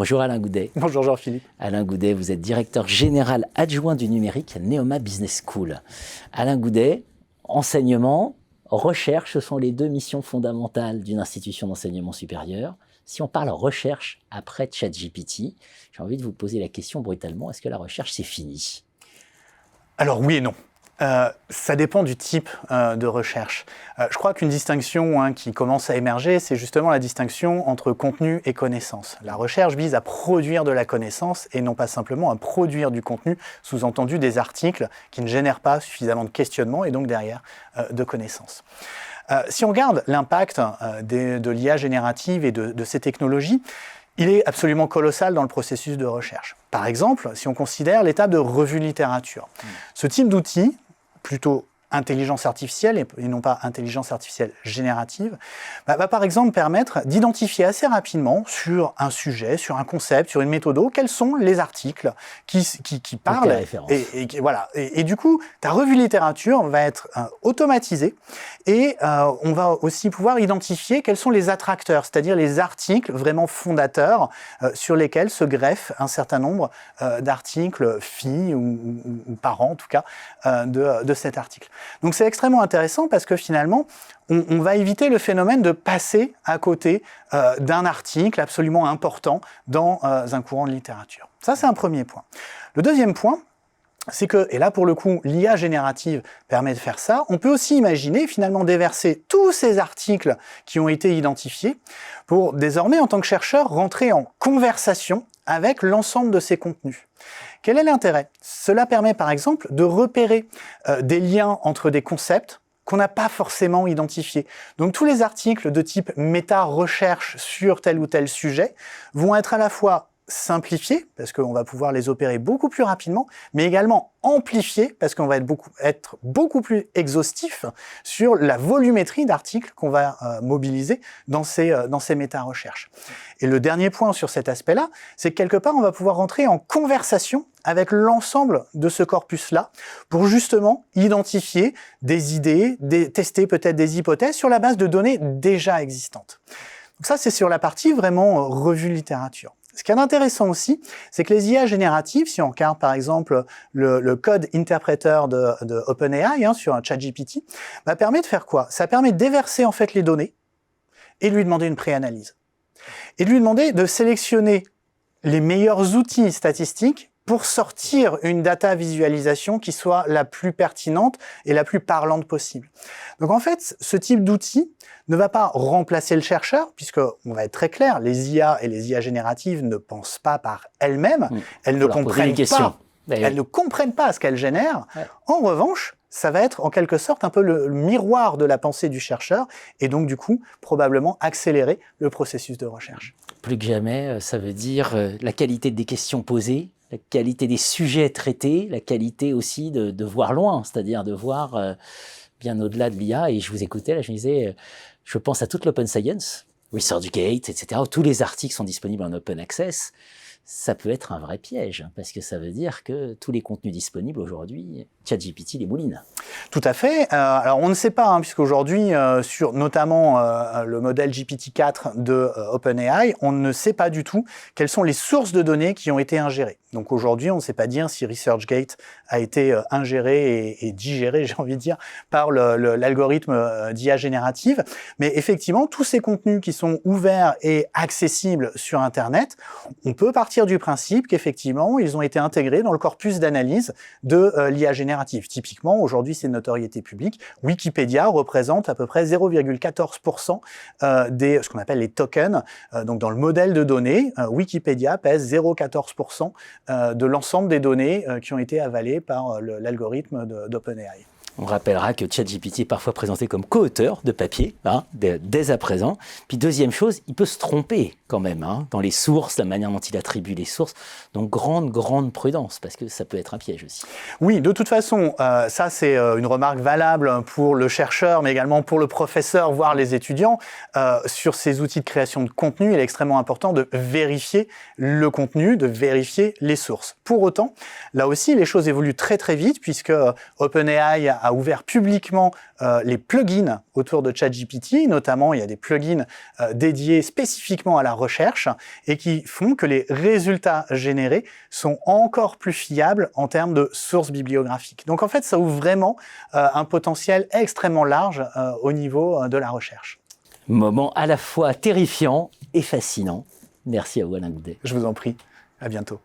Bonjour Alain Goudet. Bonjour Jean-Philippe. Alain Goudet, vous êtes directeur général adjoint du numérique à Neoma Business School. Alain Goudet, enseignement, recherche, ce sont les deux missions fondamentales d'une institution d'enseignement supérieur. Si on parle recherche après ChatGPT, j'ai envie de vous poser la question brutalement, est-ce que la recherche c'est fini? Alors oui et non. Ça dépend du type de recherche. Je crois qu'une distinction qui commence à émerger, c'est justement la distinction entre contenu et connaissance. La recherche vise à produire de la connaissance et non pas simplement à produire du contenu, sous-entendu des articles qui ne génèrent pas suffisamment de questionnement et donc derrière de connaissances. Si on regarde l'impact de l'IA générative et de ces technologies, il est absolument colossal dans le processus de recherche. Par exemple, si on considère l'étape de revue littérature, ce type d'outil, plutôt intelligence artificielle et non pas intelligence artificielle générative, va par exemple permettre d'identifier assez rapidement sur un sujet, sur un concept, sur une méthode, quels sont les articles qui parlent. Et du coup, ta revue littérature va être automatisée et on va aussi pouvoir identifier quels sont les attracteurs, c'est-à-dire les articles vraiment fondateurs sur lesquels se greffent un certain nombre d'articles filles ou parents en tout cas de cet article. Donc c'est extrêmement intéressant parce que finalement, on va éviter le phénomène de passer à côté d'un article absolument important dans un courant de littérature. Ça, c'est un premier point. Le deuxième point, c'est que, et là pour le coup, l'IA générative permet de faire ça, on peut aussi imaginer finalement déverser tous ces articles qui ont été identifiés pour désormais, en tant que chercheur, rentrer en conversation avec l'ensemble de ces contenus. Quel est l'intérêt? Cela permet par exemple de repérer des liens entre des concepts qu'on n'a pas forcément identifiés. Donc tous les articles de type méta-recherche sur tel ou tel sujet vont être à la fois simplifiés, parce qu'on va pouvoir les opérer beaucoup plus rapidement, mais également amplifiés, parce qu'on va être beaucoup plus exhaustif sur la volumétrie d'articles qu'on va mobiliser dans ces méta-recherches. Et le dernier point sur cet aspect-là, c'est que quelque part, on va pouvoir rentrer en conversation avec l'ensemble de ce corpus-là pour justement identifier des idées, tester peut-être des hypothèses sur la base de données déjà existantes. Donc ça, c'est sur la partie vraiment revue littérature. Ce qui est intéressant aussi, c'est que les IA génératives, si on regarde par exemple le code interpréteur de OpenAI sur un ChatGPT, permet de faire quoi? Ça permet de déverser en fait les données et de lui demander une préanalyse. Et de lui demander de sélectionner les meilleurs outils statistiques pour sortir une data visualisation qui soit la plus pertinente et la plus parlante possible. Donc en fait, ce type d'outil ne va pas remplacer le chercheur, puisque on va être très clair, les IA et les IA génératives ne pensent pas par elles-mêmes, elles ne comprennent pas ce qu'elles génèrent. Ouais. En revanche, ça va être en quelque sorte un peu le miroir de la pensée du chercheur et donc du coup probablement accélérer le processus de recherche. Plus que jamais, ça veut dire la qualité des questions posées, la qualité des sujets traités, la qualité aussi de voir loin, c'est-à-dire de voir bien au-delà de l'IA. Et je vous écoutais, là, je me disais, je pense à toute l'open science, ResearchGate, etc., où tous les articles sont disponibles en open access. Ça peut être un vrai piège, parce que ça veut dire que tous les contenus disponibles aujourd'hui, ChatGPT les mouline. Tout à fait. Alors on ne sait pas, puisqu'aujourd'hui, sur notamment le modèle GPT-4 de OpenAI, on ne sait pas du tout quelles sont les sources de données qui ont été ingérées. Donc aujourd'hui, on ne sait pas dire si ResearchGate a été ingéré et digéré, j'ai envie de dire, par l'algorithme d'IA générative. Mais effectivement, tous ces contenus qui sont ouverts et accessibles sur Internet, on peut partir du principe qu'effectivement, ils ont été intégrés dans le corpus d'analyse de l'IA générative. Typiquement, aujourd'hui, c'est une notoriété publique. Wikipédia représente à peu près 0,14% ce qu'on appelle les tokens. Donc dans le modèle de données, Wikipédia pèse 0,14% de l'ensemble des données qui ont été avalées par l'algorithme d'OpenAI. On rappellera que ChatGPT est parfois présenté comme co-auteur de papier, dès à présent. Puis deuxième chose, il peut se tromper quand même dans les sources, la manière dont il attribue les sources. Donc grande prudence, parce que ça peut être un piège aussi. Oui, de toute façon, ça c'est une remarque valable pour le chercheur, mais également pour le professeur, voire les étudiants. Sur ces outils de création de contenu, il est extrêmement important de vérifier le contenu, de vérifier les sources. Pour autant, là aussi, les choses évoluent très vite, puisque OpenAI a ouvert publiquement les plugins autour de ChatGPT. Notamment, il y a des plugins dédiés spécifiquement à la recherche et qui font que les résultats générés sont encore plus fiables en termes de sources bibliographiques. Donc en fait, ça ouvre vraiment un potentiel extrêmement large au niveau de la recherche. Moment à la fois terrifiant et fascinant. Merci à vous, Alain Goudet. Je vous en prie, à bientôt.